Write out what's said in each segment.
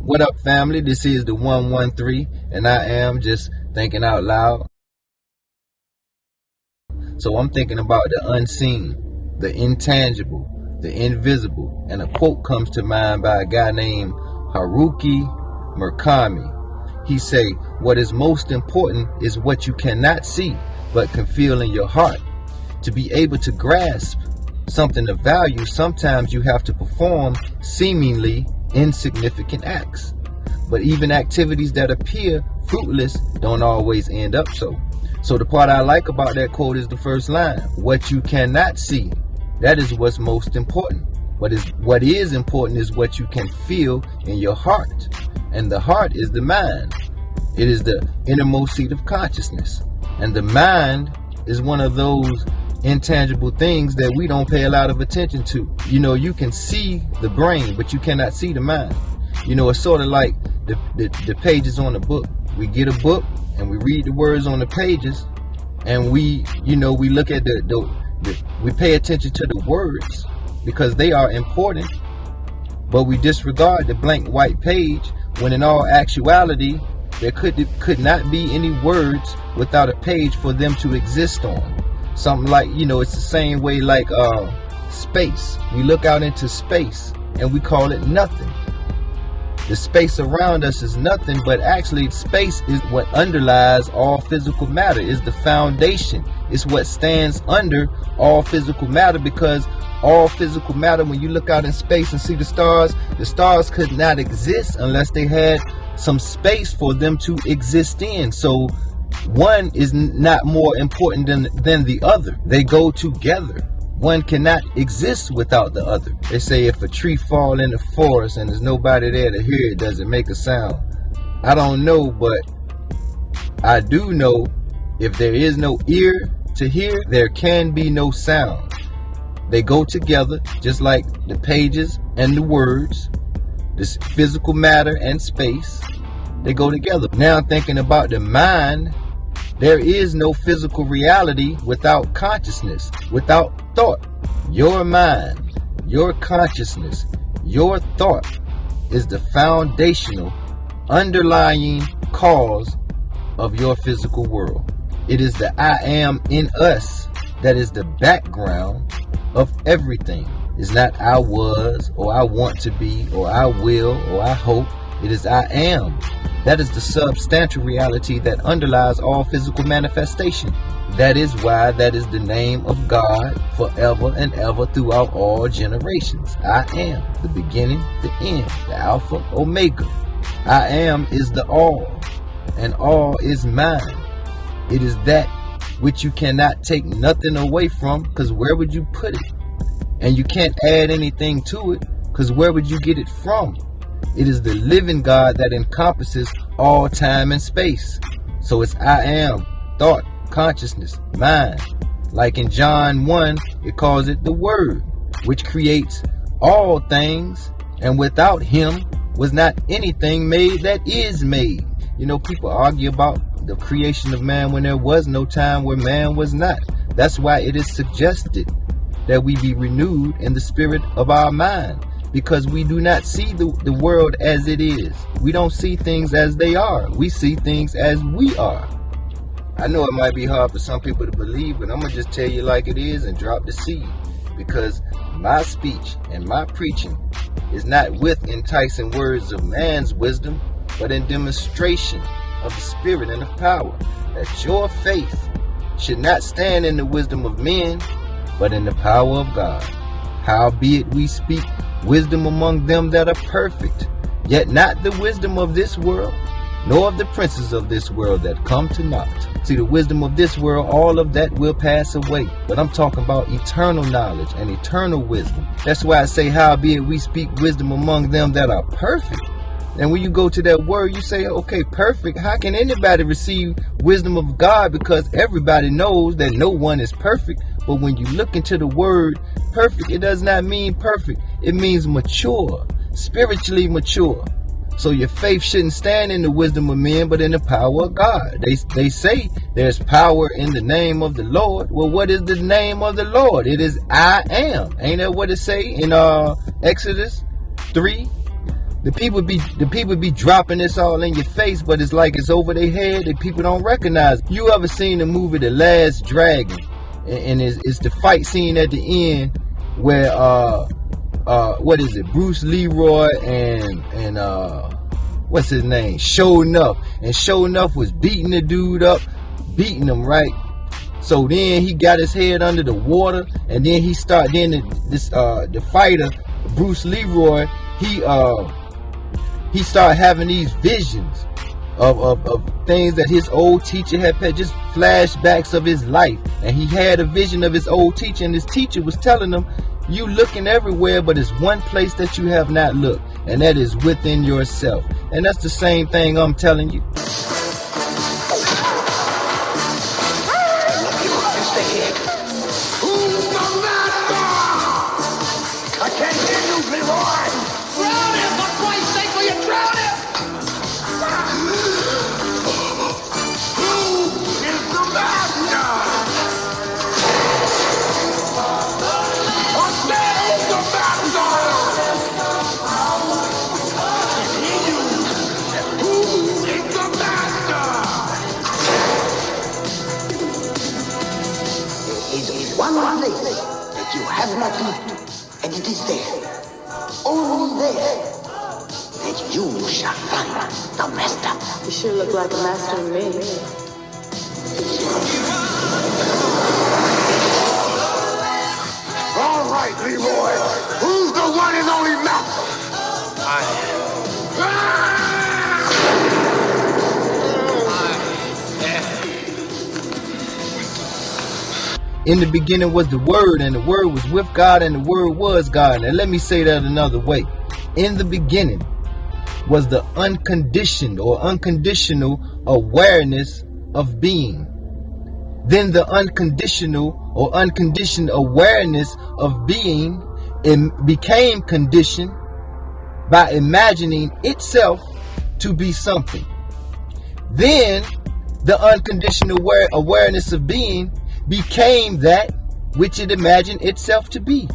What up, family? This is the 113, and I am just thinking out loud. So I'm thinking about the unseen, the intangible, the invisible, and a quote comes to mind by a guy named Haruki Murakami. He say, "What is most important is what you cannot see, but can feel in your heart. To be able to grasp something of value, sometimes you have to perform seemingly insignificant acts. But even activities that appear fruitless don't always end up so." So the part I like about that quote is the first line. What you cannot see, that is what's most important. What is important is what you can feel in your heart. And the heart is the mind. It is the innermost seat of consciousness. And the mind is one of those intangible things that we don't pay a lot of attention to. You can see the brain, but you cannot see the mind. It's sort of like the pages on a book. We get a book and we read the words on the pages, and we look at we pay attention to the words because they are important, but we disregard the blank white page, when in all actuality there could not be any words without a page for them to exist on. Something like, it's the same way like space. We look out into space and we call it nothing. The space around us is nothing, but actually space is what underlies all physical matter, is the foundation. It's what stands under all physical matter, because all physical matter, when you look out in space and see the stars could not exist unless they had some space for them to exist in. So one is not more important than the other. They go together. One cannot exist without the other. They say if a tree fall in the forest and there's nobody there to hear it, does it make a sound? I don't know, but I do know if there is no ear to hear, there can be no sound. They go together just like the pages and the words, this physical matter and space. They go together. Now thinking about the mind, there is no physical reality without consciousness, without thought. Your mind, your consciousness, your thought is the foundational, underlying cause of your physical world. It is the I am in us that is the background of everything. It's not I was, or I want to be, or I will, or I hope. It is I am. That is the substantial reality that underlies all physical manifestation. That is why that is the name of God forever and ever throughout all generations. I am the beginning, the end, the Alpha, Omega. I am is the all, and all is mine. It is that which you cannot take nothing away from, because where would you put it? And you can't add anything to it, because where would you get it from? It is the living God that encompasses all time and space. So it's I am, thought, consciousness, mind. Like in John 1, it calls it the Word, which creates all things, and without him was not anything made that is made. People argue about the creation of man when there was no time where man was not. That's why it is suggested that we be renewed in the spirit of our mind, because we do not see the world as it is. We don't see things as they are. We see things as we are. I know it might be hard for some people to believe, but I'm going to just tell you like it is and drop the seed, because my speech and my preaching is not with enticing words of man's wisdom, but in demonstration of the spirit and of power, that your faith should not stand in the wisdom of men, but in the power of God. Howbeit we speak wisdom among them that are perfect, yet not the wisdom of this world, nor of the princes of this world that come to naught. See, the wisdom of this world, all of that will pass away. But I'm talking about eternal knowledge and eternal wisdom. That's why I say, howbeit we speak wisdom among them that are perfect. And when you go to that word, you say, okay, perfect. How can anybody receive wisdom of God? Because everybody knows that no one is perfect. But when you look into the word perfect, it does not mean perfect. It means mature, spiritually mature. So your faith shouldn't stand in the wisdom of men, but in the power of God. They say there's power in the name of the Lord. Well, what is the name of the Lord? It is I am. Ain't that what it say in Exodus 3? The people be dropping this all in your face, but it's like it's over their head that people don't recognize. You ever seen the movie The Last Dragon? And it's the fight scene at the end where what is it? Bruce Leroy and what's his name? Show Enough. And Show Enough was beating the dude up, beating him, right? So then he got his head under the water, and then the fighter, Bruce Leroy, he started having these visions of things that his old teacher had had, just flashbacks of his life. And he had a vision of his old teacher, and his teacher was telling him, you looking everywhere, but it's one place that you have not looked, and that is within yourself. And that's the same thing I'm telling you. I can't hear you, Leroy! Drown him! For Christ's sake, will you drown him? Who is the master? I said, who's the master? I can hear you. Who is the master? There is one place that you have not looked. And it is there, only there, that you shall find the master. You sure look like a master to me. All right, Leroy, who's the one and only master? I am. In the beginning was the Word, and the Word was with God, and the Word was God. And let me say that another way. In the beginning was the unconditioned or unconditional awareness of being. Then the unconditional or unconditioned awareness of being became conditioned by imagining itself to be something. Then the unconditional awareness of being became that which it imagined itself to be.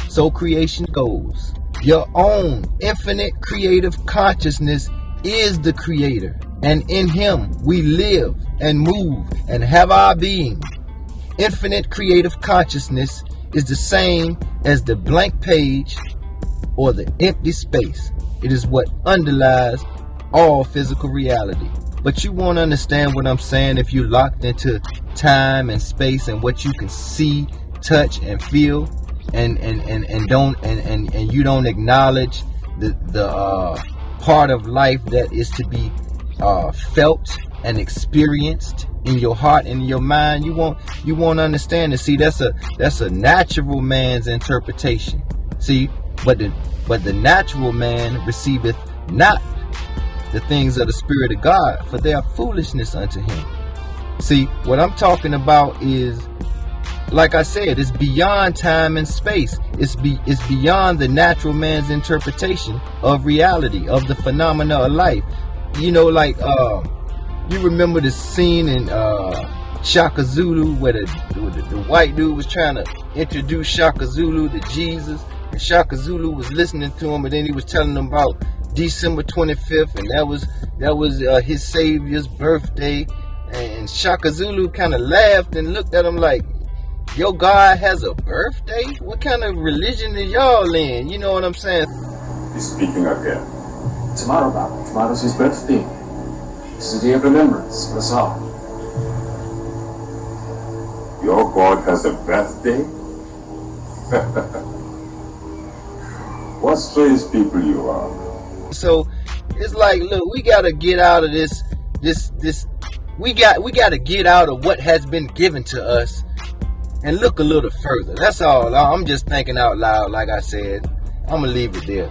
So creation goes. Your own infinite creative consciousness is the creator, and in him we live and move and have our being. Infinite creative consciousness is the same as the blank page or the empty space. It is what underlies all physical reality. But you won't understand what I'm saying if you're locked into time and space and what you can see, touch, and feel, and you don't acknowledge the part of life that is to be felt and experienced in your heart and in your mind. You won't understand it. See, that's a natural man's interpretation. See, but the natural man receiveth not the things of the Spirit of God, for they are foolishness unto him. See, what I'm talking about is, like I said, it's beyond time and space. It's beyond the natural man's interpretation of reality, of the phenomena of life. You know, like you remember the scene in Shaka Zulu where the white dude was trying to introduce Shaka Zulu to Jesus, and Shaka Zulu was listening to him, and then he was telling him about December 25th, and that was his Savior's birthday. And Shaka Zulu kind of laughed and looked at him like, your God has a birthday? What kind of religion are y'all in? You know what I'm saying? He's speaking again. Tomorrow, Baba. Tomorrow's his birthday. This is a day of remembrance for us all. Your God has a birthday? What strange people you are. So it's like, look, we gotta get out of this. We gotta get out of what has been given to us and look a little further. That's all. I'm just thinking out loud, like I said. I'm gonna leave it there.